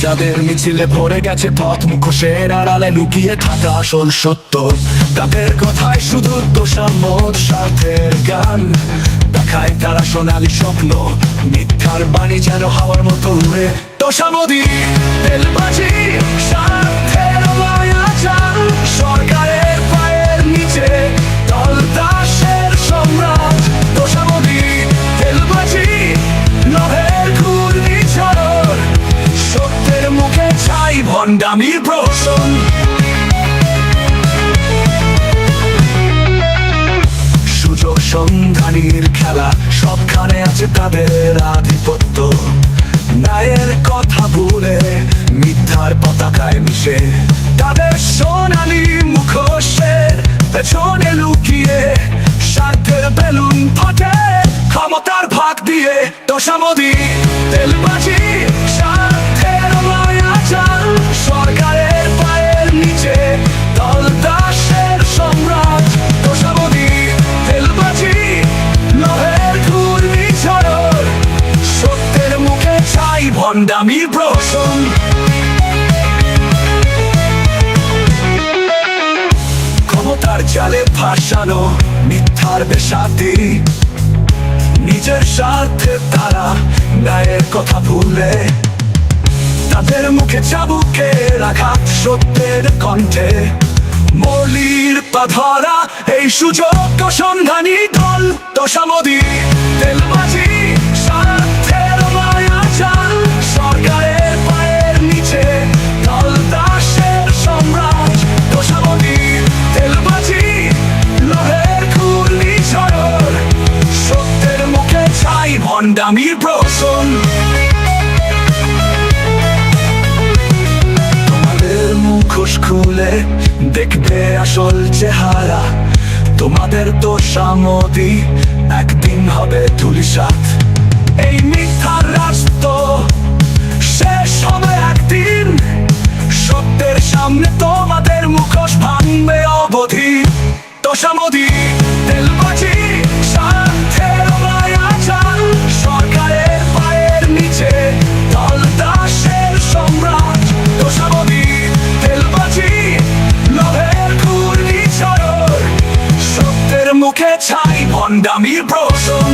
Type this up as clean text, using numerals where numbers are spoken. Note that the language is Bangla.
যাদের মিছিলে ভরে গেছে পথ, মুখোশের আড়ালে লুকিয়ে থাকা আসল সত্য। তাদের কথায় শুধু তোষামোদ, স্বার্থের গান দেখায় তারা সোনালি স্বপ্ন। মিথ্যার বাণী যেন হাওয়ার মতো উড়ে। তোষামোদি, তেলবাজি, স্বার্থের মায়াজাল, সরকারের পায়ের নিচে দলদাসের সম্রাট। তোষামোদি, তেলবাজি, লোহের ঘূর্ণিঝড়, সত্যের মুখে ছাই ভণ্ডামির প্রহসন। সুযোগ সন্ধানীর খেলা, সবখানে আছে তাদের আধিপত্য। ন্যায়ের কথা ভুলে মিথ্যার পতাকায় মিশে, তাদের সোনালি মুখোশের পেছনে লুকিয়ে স্বার্থের বেলুন ফাটে ক্ষমতার ভাগ দিয়ে। তোষামোদি, তেলবাজি, স্বার্থের মায়াজাল, সরকারের পায়ের নিচে দলদাসের সম্রাট। তোষামোদি, তেলবাজি, লোহের ঘূর্ণিঝড়, সত্যের মুখে ছাই ভণ্ডামির প্রহসন। ক্ষমতার জালে ভাসানো মিথ্যার বেশাতি, নিজের স্বার্থে তারা ন্যায়ের কথা ভুলে তাদের মুখে চাবুকে রাখা সত্যের কণ্ঠে। মলির পা ধরা এই সুযোগ সন্ধানী দল। তোষামোদি, তেলবাজি, স্বার্থের মায়াজাল, সরকারের পায়ের নিচে দলদাসের সম্রাট। তোষামোদি, তেলবাজি, লোহের ঘূর্ণিঝড়, সত্যের মুখে ছাই ভণ্ডামির প্রহসন। তোমাদের মুখোশ খুলে দেখবে আসল চেহারা, তোমাদের তোষামোদি একদিন হবে ধূলিসাৎ। এই মিথ্যার রাষ্ট্র শেষ হবে একদিন, সত্যের সামনে তোমাদের মুখোশ ভাঙবে অবধি। তোষামোদি, তেলবাজি, স্বার্থের মায়াজাল, সরকারের পায়ের নিচে দলদাসের সম্রাট। তোষামোদি, তেলবাজি, লোহের ঘূর্ণিঝড়, সত্যের মুখে ছাই ভণ্ডামির প্রহসন।